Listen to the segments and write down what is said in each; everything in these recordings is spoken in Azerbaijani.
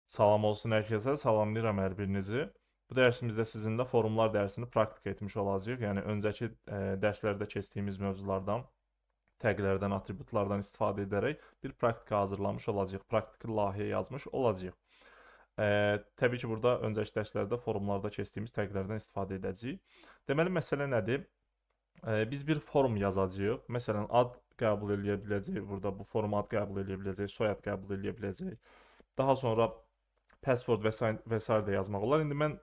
Salam olsun herkese, salamlayıram hər birinizi. Bu dərsimizdə sizinlə forumlar dərsini praktik etmiş olacağıq. Yəni öncəki dərslərdə keçdiyimiz mövzulardan, təqlərdən, atributlardan istifadə edərək bir praktika hazırlamış olacağıq. Praktiki layihə yazmış olacağıq. Təbii ki, burada öncəki dərslərdə forumlarda keçdiyimiz təqlərdən istifadə edəcəyik. Deməli, məsələ nədir? Biz bir forum yazacağıq. Məsələn, ad qəbul edə biləcəyik burada. Bu forum ad qəbul edə biləcək, soyad qəbul edə biləcək. Daha sonra password və sair də yazmaq olar. İndi mən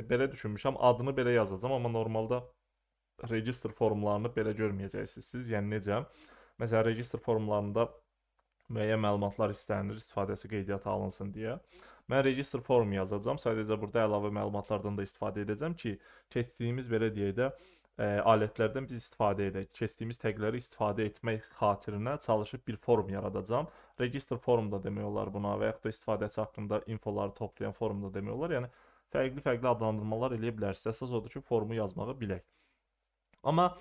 belə düşünmüşəm, adını belə yazacağam, amma normalda register forumlarını belə görməyəcəksiniz siz. Yəni necə? Məsələn, register forumlarında müəyyən məlumatlar istənilir, istifadəsi qeydiyyata alınsın deyə. Mən register forum yazacağam. Sadəcə burada əlavə məlumatlardan da istifadə edəcəm ki, keçdiyimiz belə deyək də alətlərdən biz istifadə edək. Keçdiyimiz təqləri istifadə etmək xatirinə çalışıb bir forum yaradacağam. Register forum da demək olar buna və yaxud da istifadəçi haqqında infoları toplayan forum da demək olar. Yəni fərqli-fərqli adlandırmalar eləyə bilərsiniz. Əsas odur ki, forumu yazmağı bilək. Amma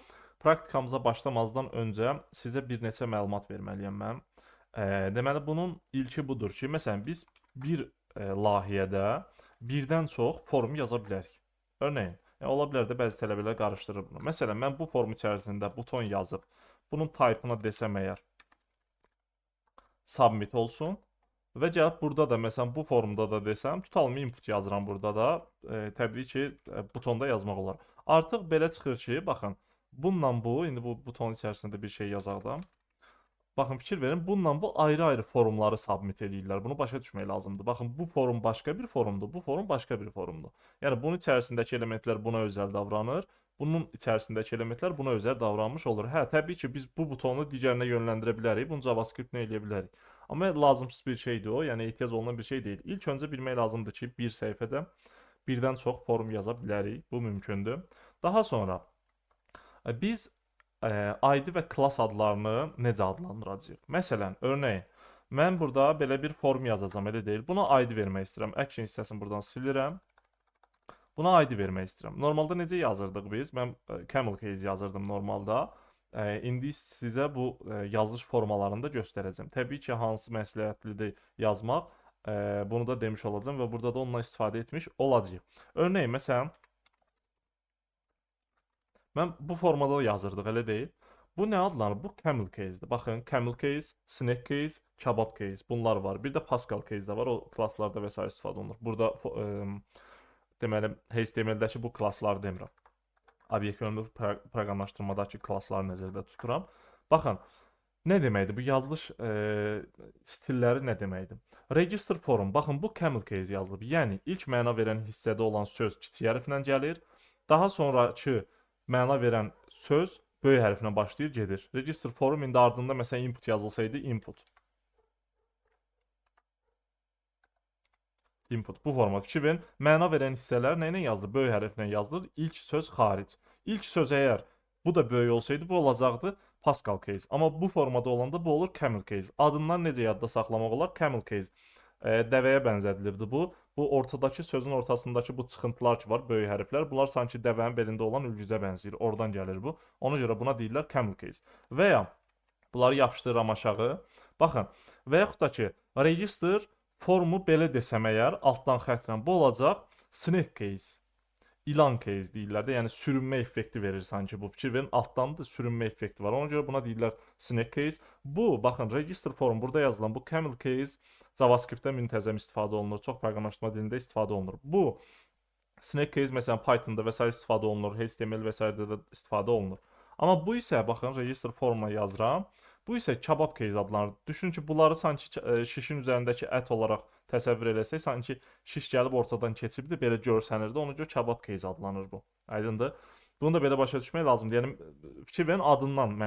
praktikamıza başlamazdan öncə sizə bir neçə məlumat verməliyəm mən. Deməli bunun ilki budur ki, məsələn biz bir layihədə birdən çox forum yaza bilərik. Örneğin, ola bilər də bəzi tələbələr qarışdırır bunu. Məsələn, mən bu form içərisində buton yazıb, bunun type-ına desəm əgər submit olsun və gəlib burada da məsələn bu formda da desəm, tutalım input yazıram burada da, təbii ki, butonda yazmaq olar. Artıq belə çıxır ki, baxın, bununla bu, indi bu butonun içərisində bir şey yazaq da. Baxın, fikir verin, bununla bu ayrı-ayrı forumları submit eləyirlər. Bunu başa düşmək lazımdır. Baxın, bu forum başqa bir forumdur, bu forum başqa bir forumdur. Yəni bunun içərisindəki elementlər buna özəl davranır, bunun içərisindəki elementlər buna özəl davranmış olur. Hə, təbii ki, biz bu butonu digərinə yönləndirə bilərik, bunu JavaScript-nə eləyə bilərik. Amma lazımsız bir şeydir o, yəni ehtiyac olunan bir şey deyil. İlk öncə bilmək lazımdır ki, bir səhifədə birdən çox forum yaza bilərik. Bu mümkündür. Daha sonra biz ID və class adlarını necə adlandıracağıq? Məsələn, örneğin, mən burada belə bir form yazacağam, elə deyil. Buna ID vermək istəyirəm. Action hissəsini buradan silirəm. Buna ID vermək istəyirəm. Normalda necə yazırdıq biz? Mən camel case yazırdım normalda. İndi sizə bu yazılış formalarını da göstərəcəm. Təbii ki, hansı məsləhətlidir yazmaq, bunu da demiş olacağam və burada da ondan istifadə etmiş olacağıq. Örneğin, məsələn, mən bu formada yazırdıq, elə deyil. Bu nə adlanır? Bu camel case'dir. Baxın, camel case, snake case, kebab case. Bunlar var. Bir də Pascal case də var. O klasslarda və s. istifadə olunur. Burada deməli HTML-dəki bu klassları demirəm. Obyekt yönlü proqramlaşdırmadakı klassları nəzərdə tuturam. Baxın, nə deməkdir? Bu yazılış stilləri nə deməkdir? Register form. Baxın, bu camel case yazılıb. Yəni ilk məna verən hissədə olan söz kiçik hərflə gəlir. Daha sonrakı məna verən söz böyük hərflə başlayır, gedir. Register form indi ardında məsələn input yazılsaydı input. Input bu format. Fikir verin, məna verən hissələr nə ilə yazılır? Böyük hərflə yazılır. İlk söz xaric. İlk söz əgər bu da böyük olsaydı bu olacaqdı Pascal case. Amma bu formada olanda bu olur camel case. Adından necə yadda saxlamaq olar? Camel case. Dəvəyə bənzədilirdi bu. Bu ortadakı sözün ortasındakı bu çıxıntılar ki var, böyük hərflər. Bunlar sanki dəvənin belində olan ülgücə bənzəyir. Oradan gəlir bu. Ona görə buna deyirlər camel case. Və ya bunları yapışdırıram aşağı. Baxın, və yaxud da ki, register formu belə desəm əgər, altdan xəttlə bu olacaq snake case. İlan case deyirlər də, yəni sürünmə effekti verir sanki bu. Fikir verin, altdan da sürünmə effekti var. Ona görə buna deyirlər snake case. Bu, baxın, register form burada yazılan bu camel case JavaScript-də müntəzəm istifadə olunur. Çox proqramlaşdırma dilində istifadə olunur. Bu snake case məsələn Python-da və s. istifadə olunur, HTML və s.də də istifadə olunur. Amma bu isə baxın register formuna yazıram. Bu isə kebab case adlanır. Düşün ki, bunları sanki şişin üzərindəki ət olaraq təsəvvür eləsək, sanki şiş gəlib ortadan keçibdi, belə görsənirdi. Ona görə kebab case adlanır bu. Aydındır? Bunu da belə başa düşmək lazımdır. Yəni fikir verin, adından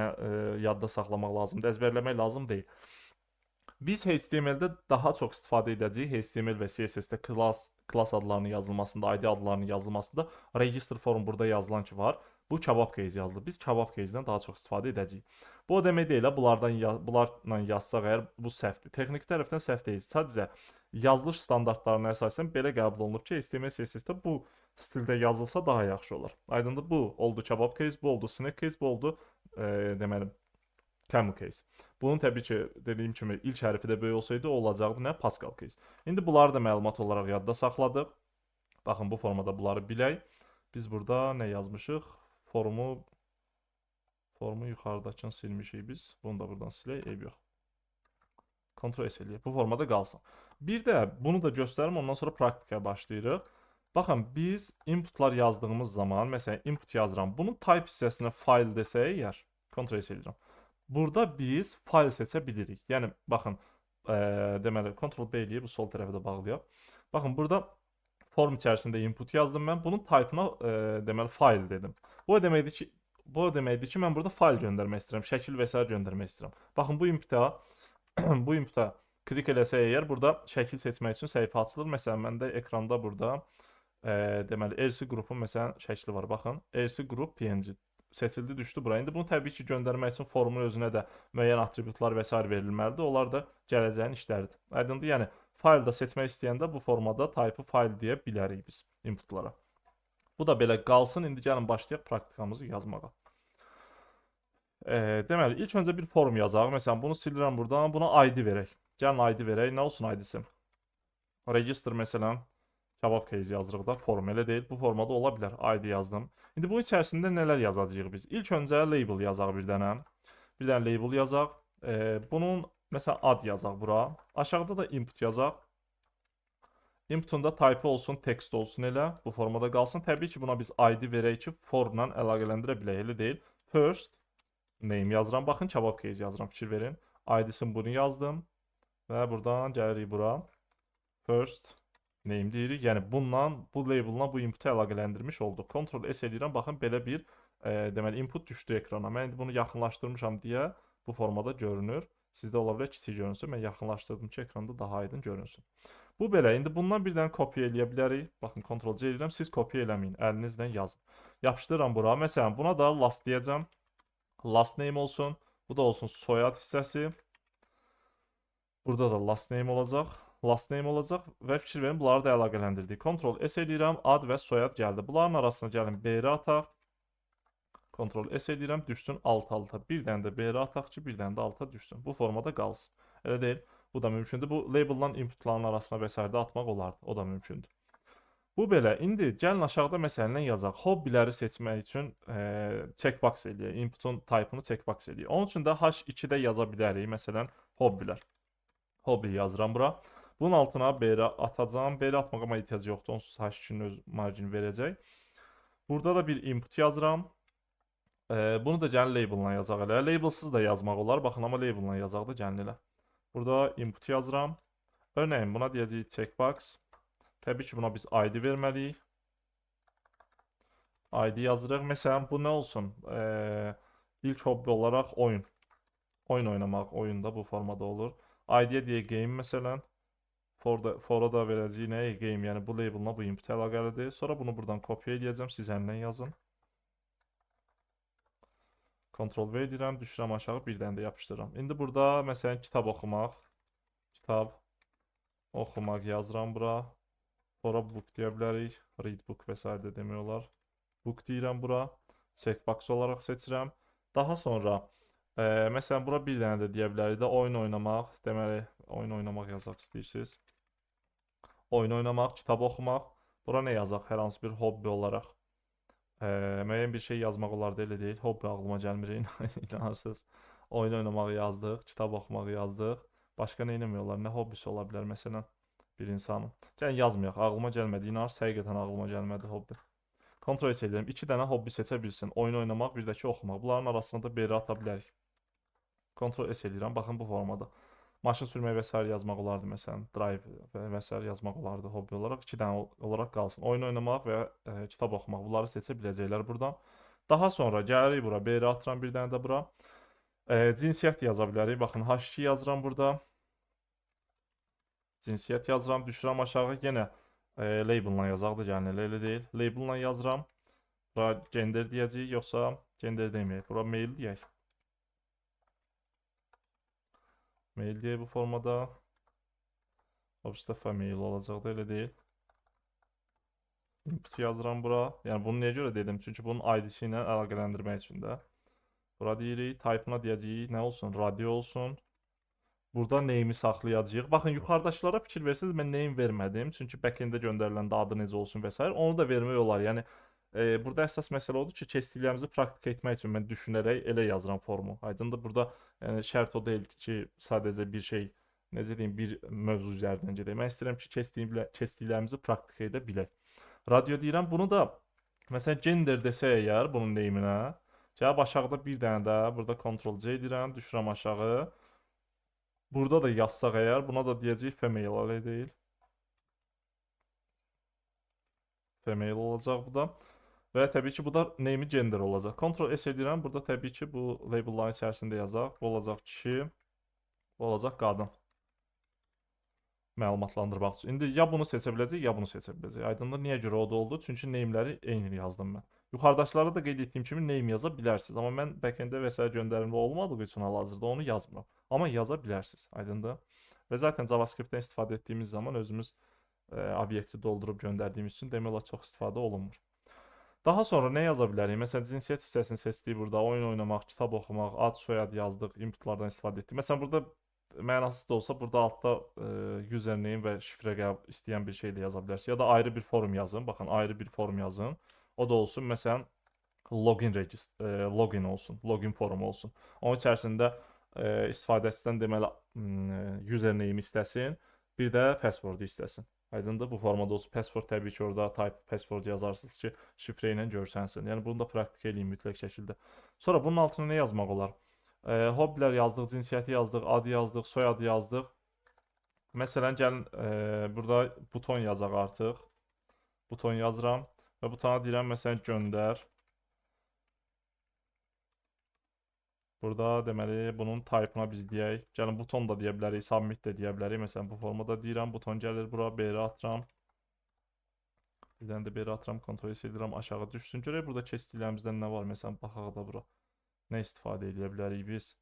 yadda saxlamaq lazımdır, əzbərləmək lazım deyil. Biz HTML-də daha çox istifadə edəcəyik. HTML və CSS-də class adlarının yazılmasında, ID adlarının yazılmasında register form burada yazılan ki var. Bu kebab case yazılır. Biz kebab case-dən daha çox istifadə edəcəyik. Bu o demək deyil, bunlarla yazsaq əgər bu səhvdir. Texniki tərəfdən səhv deyil. Sadəcə yazılış standartlarına əsasən belə qəbul olunur ki, HTML, CSS-də bu stildə yazılsa daha yaxşı olar. Aydındır? Bu oldu kebab case, bu oldu snake case, bu oldu deməli Camel case. Bunun təbii ki, dediyim kimi ilk hərfi də böyük olsaydı o olacaqdı nə? Pascal case. İndi bunları da məlumat olaraq yadda saxladıq. Baxın bu formada bunları bilək. Biz burada nə yazmışıq? Formu yuxarıdakını silmişik biz. Bunu da buradan silək. Eyb yox. Ctrl S eləyək. Bu formada qalsın. Bir də bunu da göstərim, ondan sonra praktikaya başlayırıq. Baxın, biz inputlar yazdığımız zaman, məsələn, input yazıram. Bunun type hissəsinə file desək əgər, Ctrl S eləyirəm. Burada biz file seçə bilirik. Yəni, baxın, deməli, Ctrl B eləyib, bu sol tərəfə də bağlayaq. Baxın, burada form içərisində input yazdım mən. Bunun type-ına, deməli, file dedim. Bu o deməkdir ki, mən burada file göndərmək istəyirəm, şəkil və s. göndərmək istəyirəm. Baxın, bu inputa klik eləsə əgər, burada şəkil seçmək üçün səhifə açılır. Məsələn, məndə ekranda burada deməli, RC qrupun məsələn şəkli var. Baxın, RC qrup PNG seçildi, düşdü bura. İndi bunu təbii ki, göndərmək üçün formun özünə də müəyyən atributlar və s. verilməlidir. Onlar da gələcəyin işləridir. Aydındır? Yəni, faylda seçmək istəyəndə bu formada type-ı fayl deyə bilərik biz inputlara. Bu da belə qalsın. İndi gəlin başlayaq praktikamızı yazmağa. Deməli, ilk öncə bir form yazaq. Məsələn, bunu silirəm buradan. Buna ID verək. Gəlin ID verək. Nə olsun ID-si? Register məsələn, cavab case yazırıq da. Form elə deyil. Bu formada ola bilər. ID yazdım. İndi bu içərisində nələr yazacağıq biz? İlk öncə label yazaq bir dənə. Bir dənə label yazaq. Bunun məsələn ad yazaq bura. Aşağıda da input yazaq. Inputun da type olsun, text olsun elə. Bu formada qalsın. Təbii ki, buna biz ID verək ki, formla əlaqələndirə bilək. Elə deyil. First name yazıram. Baxın, cavab case yazıram. Fikir verin. ID-sin bunu yazdım. Və buradan gəlirik bura. First name deyirik. Yəni bundan, bu label'la bu input'u əlaqələndirmiş olduq. Ctrl S eləyirəm. Baxın, belə bir deməli input düşdü ekrana. Mən indi bunu yaxınlaşdırmışam deyə bu formada görünür. Sizdə ola bilər kiçik görünsün. Mən yaxınlaşdırdım ki, ekranda daha aydın görünsün. Bu belə. İndi bundan bir dənə kopya eləyə bilərik. Baxın, Ctrl C eləyirəm. Siz kopya eləməyin. Əlinizlə yazın. Yapışdırıram bura. Məsələn, buna da last deyəcəm. Last name olsun. Bu da olsun soyad hissəsi. Burada da last name olacaq. Last name olacaq və fikir verin, bunları da əlaqələndirdik. Ctrl S eləyirəm, ad və soyad gəldi. Bunların arasına gəlin BR ataq. Ctrl S eləyirəm, düşsün alt-alta. Bir dənə də BR ataq ki, bir dənə də alta düşsün. Bu formada qalsın. Elə deyil. Bu da mümkündür. Bu label'dan inputların arasına və s. atmaq olardı. O da mümkündür. Bu belə. İndi gəlin aşağıda məsələn yazaq. Hobbiləri seçmək üçün checkbox eləyək. Inputun type-ını checkbox eləyək. Onun üçün də H2-də yaza bilərik. Məsələn, hobbilər. Hobby yazıram bura. Bunun altına BR atacağım. BR atmağıma ehtiyac yoxdur. Onsuz H2-nin öz margini verəcək. Burada da bir input yazıram. Bunu da gəlin label'la yazaq elə. Label'sız da yazmaq olar. Baxın, amma label'la yazaq da gəlin elə. Burada input yazıram. Örneğin buna deyəcəyik checkbox. Təbii ki, buna biz ID verməliyik. ID yazırıq. Məsələn, bu nə olsun? İlk hobbi olaraq oyun. Oyun oynamaq. Oyunda bu formada olur. ID-yə deyək game məsələn. For'a da verəcəyik nəyə? Game, yəni bu label'la bu input əlaqəlidir. Sonra bunu buradan kopya edəcəm. Siz əlindən yazın. Ctrl V edirəm, düşürəm aşağı, bir dənə də yapışdırıram. İndi burada məsələn kitab oxumaq. Kitab oxumaq yazıram bura. Sonra book deyə bilərik. Read book və s. də demək olar. Book deyirəm bura. Checkbox olaraq seçirəm. Daha sonra məsələn bura bir dənə də deyə bilərik də oyun oynamaq. Deməli, oyun oynamaq yazaq istəyirsiniz. Oyun oynamaq, kitab oxumaq. Bura nə yazaq? Hər hansı bir hobbi olaraq. Müəyyən bir şey yazmaq olar da, elə deyil. Hobbi ağlıma gəlmir, inanırsınız. Oyun oynamaq yazdıq, kitab oxumaq yazdıq. Başqa nə etmək olar? Nə hobbisi ola bilər məsələn bir insanın? Yəni yazmayaq, ağlıma gəlmədi. İnanırsınız, həqiqətən ağlıma gəlmədi hobbi. Ctrl S edirəm. 2 dənə hobbi seçə bilsin. Oyun oynamaq, bir də ki oxumaq. Bunların arasında da BR ata bilərik. Ctrl S edirəm. Baxın bu formada. Maşın sürmək və s. yazmaq olardı məsələn. Drive və s. yazmaq olardı hobbi olaraq. 2 dənə olaraq qalsın. Oyun oynamaq və kitab oxumaq. Bunları seçə biləcəklər buradan. Daha sonra gəlirik bura. BR atıram bir dənə də bura. Cinsiyyət yaza bilərik. Baxın H2 yazıram burada. Cinsiyyət yazıram. Düşürəm aşağı. Yenə label'la yazaq da gəlin elə deyil. Label'la yazıram. Bura gender deyəcəyik. Yoxsa gender deməyək. Bura mail deyək. Mail deyək bu formada. Obstafa mail olacaq da elə deyil. Input yazıram bura. Yəni bunu niyə görə dedim? Çünki bunun ID-si ilə əlaqələndirmək üçün də. Bura deyirik, type-ına deyəcəyik, nə olsun? Radio olsun. Burada name'i saxlayacağıq. Baxın, yuxarıdakılara fikir versəniz, mən name vermədim. Çünki back-endə göndəriləndə adı necə olsun və s. Onu da vermək olar. Yəni burada əsas məsələ odur ki, keçdiklərimizi praktik etmək üçün mən düşünərək elə yazıram formu. Aydındır? Burada yəni şərt o deyil ki, sadəcə bir şey, necə deyim, bir mövzu üzərindən gedək. Mən istəyirəm ki, keçdiklərimizi praktik edə bilək. Radio deyirəm. Bunu da məsələn gender desə əgər bunun name'inə, cavab aşağıda bir dənə də burada Ctrl+C edirəm, düşürəm aşağı. Burada da yazsaq əgər, buna da deyəcəyik female, elə deyil. Female olacaq bu da. Və təbii ki, bu da name gender olacaq. Ctrl+S edirəm. Burada təbii ki, bu label'ların içərisində yazaq. Bu olacaq kişi, bu olacaq qadın. Məlumatlandırmaq üçün. İndi ya bunu seçə biləcək, ya bunu seçə biləcək. Aydındır? Niyə görə o da oldu? Çünki name'ləri eyni yazdım mən. Yuxarıdakılara da qeyd etdiyim kimi name yaza bilərsiniz. Amma mən back-enddə və s. göndərimli olmadığı üçün hal-hazırda onu yazmıram. Amma yaza bilərsiniz. Aydındır? Və zaten JavaScript-dən istifadə etdiyimiz zaman özümüz obyekti doldurub göndərdiyimiz üçün demək olar çox istifadə olunmur. Daha sonra nə yaza bilərik? Məsələn, cinsiyyət hissəsini seçdik burada. Oyun oynamaq, kitab oxumaq, ad, soyad yazdıq, inputlardan istifadə etdik. Məsələn, burada mənasız da olsa burada altda username və şifrə istəyən bir şey də yaza bilərsiniz. Ya da ayrı bir forum yazın. Baxın, ayrı bir forum yazın. O da olsun, məsələn, login olsun, login forumu olsun. Onun içərisində istifadəçidən deməli username istəsin, bir də passwordu istəsin. Aydındır? Bu formada olsun. Password təbii ki, orada type password yazarsınız ki, şifrə ilə görsənsin. Yəni bunu da praktik eləyin mütləq şəkildə. Sonra bunun altına nə yazmaq olar? Hobbilər yazdıq, cinsiyyəti yazdıq, adı yazdıq, soyadı yazdıq. Məsələn, gəlin burada buton yazaq artıq. Buton yazıram və butona deyirəm, məsələn, göndər. Burada deməli bunun type-ına biz deyək. Gəlin buton da deyə bilərik, submit də deyə bilərik. Məsələn, bu formada deyirəm, buton gəlir bura, BR atıram. Bir dənə də BR atıram, Ctrl+S edirəm, aşağı düşsün. Görək burada keçdiklərimizdən nə var? Məsələn, baxaq da bura. Nə istifadə edə bilərik biz?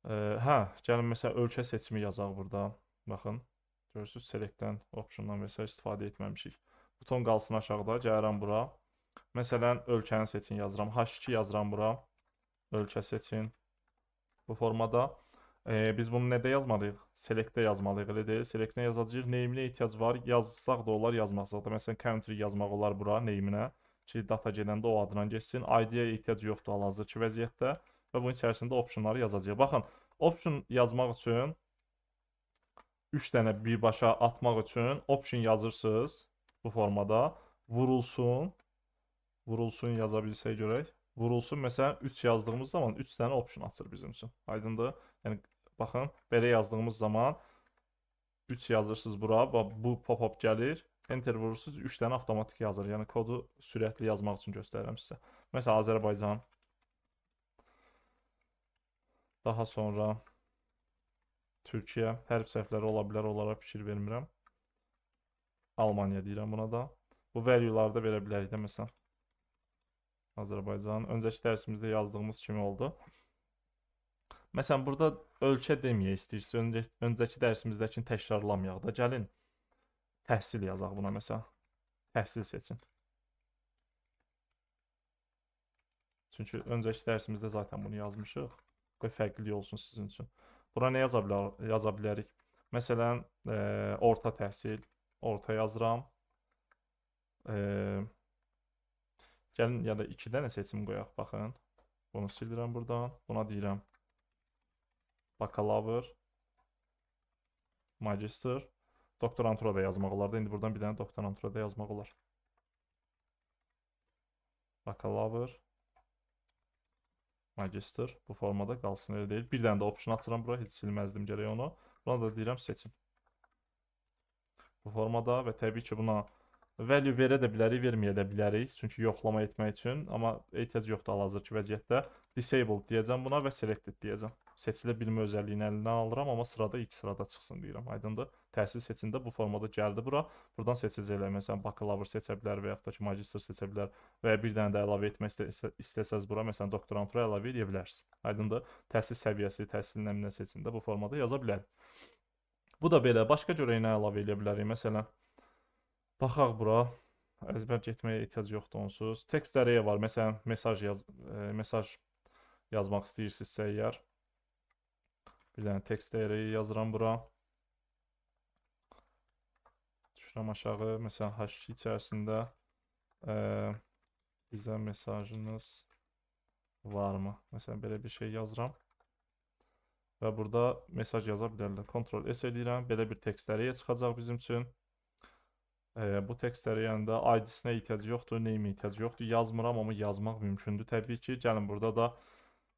Gəlin məsələn ölkə seçimi yazaq burada. Baxın. Görürsüz, select-dən, option-dan və s. istifadə etməmişik. Buton qalsın aşağıda, gəlirəm bura. Məsələn, ölkəni seçin yazıram. H2 yazıram bura. Ölkə seçin. Bu formada. Biz bunu nədə yazmalıyıq? Select-də yazmalıyıq, elə deyil. Select-nə yazacağıq. Name-nə ehtiyac var. Yazsaq da olar, yazmasaq da. Məsələn, country yazmaq olar bura, name-nə. Ki, data gedəndə o adına geçsin. ID-yə ehtiyac yoxdur hal-hazırki vəziyyətdə. Və bunun içərisində optionları yazacağıq. Baxın, option yazmaq üçün 3 dənə birbaşa atmaq üçün option yazırsınız bu formada. Vurulsun. Vurulsun yaza bilsək görək. Vurulsun, məsələn, 3 yazdığımız zaman 3 dənə option açır bizim üçün. Aydındır? Yəni, baxın, belə yazdığımız zaman 3 yazırsınız bura, bu pop-up gəlir. Enter vurursunuz, 3 dənə avtomatik yazır. Yəni, kodu sürətli yazmaq üçün göstərirəm sizə. Məsələn, Azərbaycan. Daha sonra Türkiyə. Hərf səhvləri ola bilər, onlara fikir vermirəm. Almaniya deyirəm buna da. Bu value-ları da verə bilərik də, məsələn. Azərbaycan. Öncəki dərsimizdə yazdığımız kimi oldu. Məsələn, burada ölkə deməyə istəyirsiniz. Öncəki dərsimizdəkini təkrarlamayaq da. Gəlin, təhsil yazaq buna məsələn. Təhsil seçin. Çünki öncəki dərsimizdə zaten bunu yazmışıq. Qoy fərqli olsun sizin üçün. Bura nə yaza bilərik? Məsələn, orta təhsil. Orta yazıram. Gəlin, ya da 2 dənə seçim qoyaq, baxın. Bunu sildirəm buradan. Buna deyirəm bakalavr, magister, doktorantura da yazmaq olar da. İndi buradan bir dənə doktorantura da yazmaq olar. Bakalavr, magister bu formada qalsın, elə deyil. Bir dənə də option açıram bura, heç silməzdim gərək onu. Buna da deyirəm seçin. Bu formada və təbii ki, buna value verə də bilərik, verməyə də bilərik. Çünki yoxlama etmək üçün. Amma ehtiyac yoxdur hal-hazırki vəziyyətdə. Disabled deyəcəm buna və selected deyəcəm. Seçilə bilmə özəlliyini əlindən alıram, amma sırada ilk sırada çıxsın deyirəm. Aydındır? Təhsil seçində bu formada gəldi bura. Buradan seçəcəklər. Məsələn, bakalavr seçə bilər və yaxud da ki, magister seçə bilər və ya bir dənə də əlavə etmək istəsəz bura, məsələn, doktorantura əlavə edə bilərsiniz. Aydındır? Təhsil səviyyəsi, təhsil nəminə seçində bu formada yaza bilərik. Bu da belə. Başqa görək nə əlavə edə bilərik. Məsələn, baxaq bura. Əzbər getməyə ehtiyac yoxdur onsuz. Text array var. Məsələn, mesaj yazmaq istəyirsinizsə əgər. Bir dənə text dəyəri yazıram bura. Düşürəm aşağı. Məsələn, H2 içərisində bizə mesajınız varmı? Məsələn, belə bir şey yazıram. Və burada mesaj yaza bilərlər. Ctrl S edirəm. Belə bir text dəyəri çıxacaq bizim üçün. Bu text dəyərində ID-sinə ehtiyac yoxdur, name ehtiyac yoxdur. Yazmıram, amma yazmaq mümkündür təbii ki. Gəlin burada da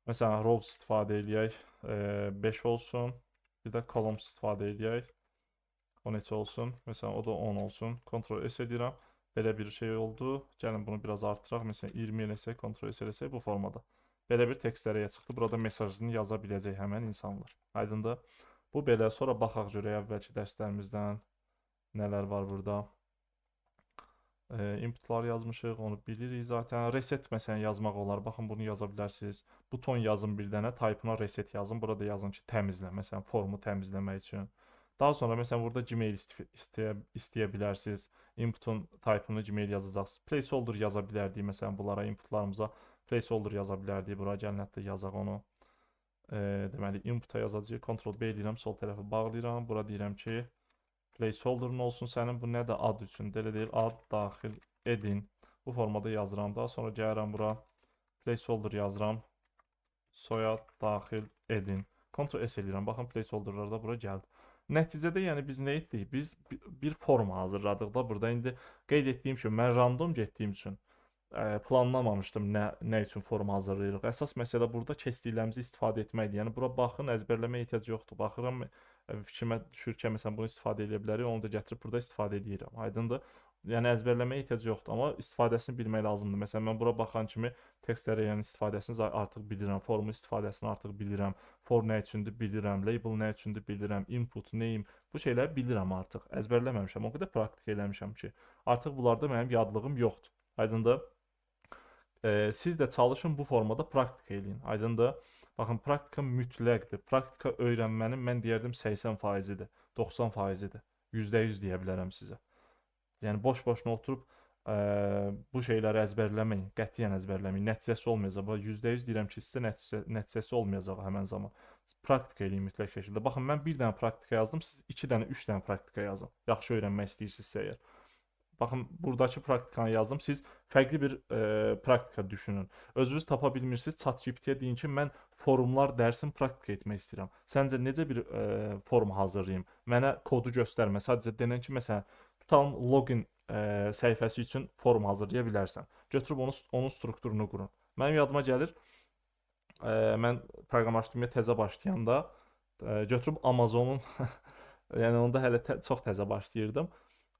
məsələn rows istifadə edək. 5 olsun. Bir də columns istifadə edək. O neçə olsun? Məsələn, o da 10 olsun. Ctrl S edirəm. Belə bir şey oldu. Gəlin bunu biraz artıraq. Məsələn, 20 eləsək, Ctrl S eləsək bu formada. Belə bir text dəyəri çıxdı. Burada mesajını yaza biləcək həmin insanlar. Aydındır? Bu belə. Sonra baxaq görək əvvəlki dərslərimizdən nələr var burada. Inputlar yazmışıq, onu bilirik zaten. Reset məsələn yazmaq olar. Baxın bunu yaza bilərsiniz. Buton yazın bir dənə, type-ına reset yazın. Burada yazın ki, təmizlə. Məsələn, formu təmizləmək üçün. Daha sonra məsələn burada Gmail istəyə bilərsiniz. Inputun type-ını Gmail yazacaqsınız. Placeholder yaza bilərdik. Məsələn, bunlara inputlarımıza placeholder yaza bilərdik. Bura gəlin hətta yazaq onu. Deməli inputa yazacağıq. Ctrl B deyirəm, sol tərəfi bağlayıram. Bura deyirəm ki, placeholder'ın olsun sənin. Bu nə də ad üçün. Elə deyil, ad daxil edin. Bu formada yazıram. Daha sonra gəlirəm bura. Placeholder yazıram. Soyad daxil edin. Ctrl S edirəm. Baxın placeholder'lar da bura gəldi. Nəticədə yəni biz nə etdik? Biz bir forma hazırladıq da burada. İndi qeyd etdiyim kimi mən random getdiyim üçün planlamamışdım nə üçün forma hazırlayırıq. Əsas məsələ burada keçdiklərimizi istifadə etməkdir. Yəni bura baxın, əzbərləməyə ehtiyac yoxdur. Baxıram, fikrimə düşür ki, məsələn bunu istifadə edə bilərik, onu da gətirib burada istifadə edirəm. Aydındır? Yəni əzbərləməyə ehtiyac yoxdur, amma istifadəsini bilmək lazımdır. Məsələn, mən bura baxan kimi text dəyərinin istifadəsini artıq bilirəm, formun istifadəsini artıq bilirəm, for nə üçündür bilirəm, label nə üçündür bilirəm, input, name, bu şeyləri bilirəm artıq. Əzbərləməmişəm, o qədər praktik eləmişəm ki, artıq bunlarda mənim yadlığım yoxdur. Aydındır? Siz də çalışın bu formada praktika eləyin. Aydındır? Baxın, praktika mütləqdir. Praktika öyrənmənin mən deyərdim 80%-idir, 90%-idir. %100 deyə bilərəm sizə. Yəni boş-boşuna oturub bu şeyləri əzbərləməyin, qətiyyən əzbərləməyin. Nəticəsi olmayacaq. %100 deyirəm ki, sizə nəticəsi olmayacaq həmin zaman. Praktika eləyin mütləq şəkildə. Baxın, mən bir dənə praktika yazdım, siz 2 dənə, 3 dənə praktika yazın. Yaxşı öyrənmək istəyirsinizsə əgər. Baxın, buradakı praktikanı yazdım. Siz fərqli bir praktika düşünün. Özünüz tapa bilmirsiniz. ChatGPT-yə deyin ki, mən forumlar dərsini praktika etmək istəyirəm. Səncə necə bir form hazırlayım? Mənə kodu göstərmə. Sadəcə denən ki, məsələn, tutalım login səhifəsi üçün form hazırlaya bilərsən. Götürüb onun strukturunu qurun. Mənim yadıma gəlir, mən proqramlaşdırmaya təzə başlayanda götürüb Amazonun yəni onda hələ çox təzə başlayırdım.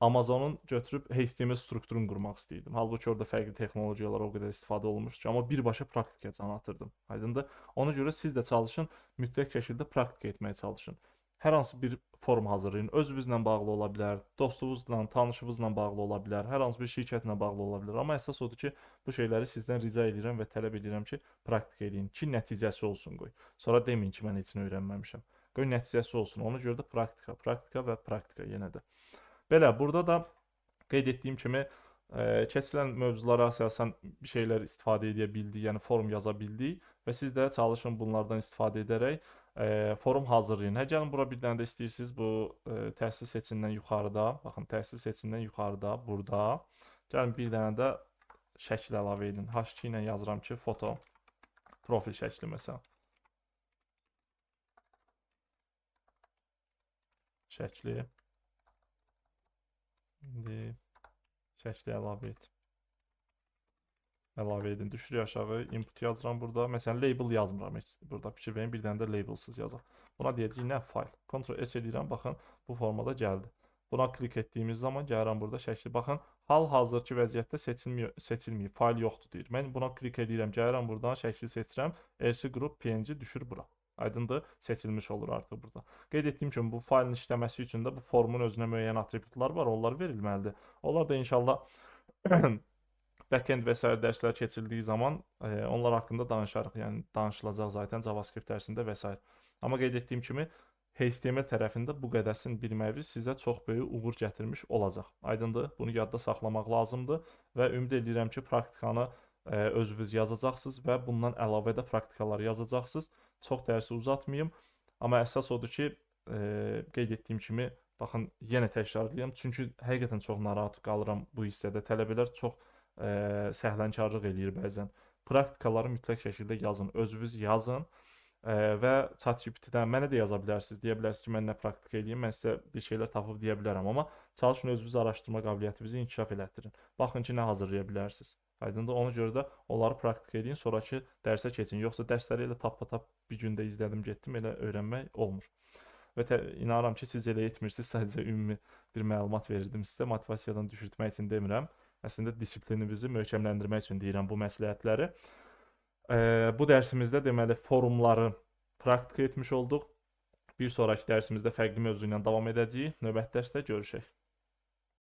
Amazonun götürüb HTML strukturunu qurmaq istəyirdim. Halbuki orada fərqli texnologiyalar o qədər istifadə olunmuşdu ki, amma birbaşa praktikaya can atırdım. Aydındır? Ona görə siz də çalışın, mütləq şəkildə praktika etməyə çalışın. Hər hansı bir form hazırlayın. Özünüzlə bağlı ola bilər, dostunuzla, tanışınızla bağlı ola bilər, hər hansı bir şirkətlə bağlı ola bilər. Amma əsas odur ki, bu şeyləri sizdən rica edirəm və tələb edirəm ki, praktika edin ki, nəticəsi olsun qoy. Sonra deməyin ki, mən heç nə öyrənməmişəm. Qoy nəticəsi olsun. Ona görə də praktika və praktika yenə də. Belə, burada da qeyd etdiyim kimi keçilən mövzulara əsasən bir şeylər istifadə edə bildik, yəni form yaza bildik və siz də çalışın bunlardan istifadə edərək forum hazırlayın. Gəlin bura bir dənə də istəyirsiniz bu təhsil seçindən yuxarıda, baxın təhsil seçindən yuxarıda, burada. Gəlin bir dənə də şəkil əlavə edin. H2 ilə yazıram ki, foto, profil şəkli məsələn. Şəkli. İndi şəkli əlavə et. Əlavə edin. Düşürük aşağı. Input yazıram burada. Məsələn, label yazmıram heç. Burada fikir verin. Bir dənə də labelsız yazaq. Buna deyəcəyik nə? File. Ctrl S edirəm. Baxın, bu formada gəldi. Buna klik etdiyimiz zaman gəlirəm burada şəkli. Baxın, hal-hazırki vəziyyətdə seçilməyib. Fayl yoxdur deyir. Mən buna klik edirəm. Gəlirəm buradan şəkli seçirəm. RC Group PNG düşür bura. Aydındır, seçilmiş olur artıq burada. Qeyd etdiyim kimi bu faylın işləməsi üçün də bu formun özünə müəyyən atributlar var, onlar verilməlidir. Onlar da inşallah backend və s. dərslər keçildiyi zaman onlar haqqında danışarıq. Yəni danışılacaq zaten JavaScript dərsində və s. Amma qeyd etdiyim kimi HTML tərəfində bu qədəsini bilməyiniz sizə çox böyük uğur gətirmiş olacaq. Aydındır, bunu yadda saxlamaq lazımdır və ümid edirəm ki, praktikanı özünüz yazacaqsınız və bundan əlavə də praktikalar yazacaqsınız. Çox dərsi uzatmayım, amma əsas odur ki, qeyd etdiyim kimi, baxın, yenə təkrarlayıram, çünki həqiqətən çox narahat qalıram bu hissədə. Tələbələr çox səhlənkarlıq eləyir bəzən. Praktikaları mütləq şəkildə yazın, özünüz yazın. Və ChatGPT-dən mənə də yaza bilərsiniz. Deyə bilərsiniz ki, mən nə praktika eləyim, mən sizə bir şeylər tapıb deyə bilərəm, amma çalışın özünüz araşdırma qabiliyyətinizi inkişaf elətdirin. Baxın ki, nə hazırlaya bilərsiniz. Aydındır? Ona görə də onları praktika edin, sonrakı dərsə keçin. Yoxsa dərsləri elə tappa-tap bir gündə izlədim, getdim, elə öyrənmək olmur. Və inanıram ki, siz elə etmirsiniz, sadəcə ümumi bir məlumat verirdim sizə, motivasiyadan düşürtmək üçün demirəm. Əslində disiplininizi möhkəmləndirmək üçün deyirəm bu məsləhətləri. Bu dərsimizdə deməli forumları praktika etmiş olduq. Bir sonraki dərsimizdə fərqli mövzu ilə davam edəcəyik. Növbəti dərsdə görüşək.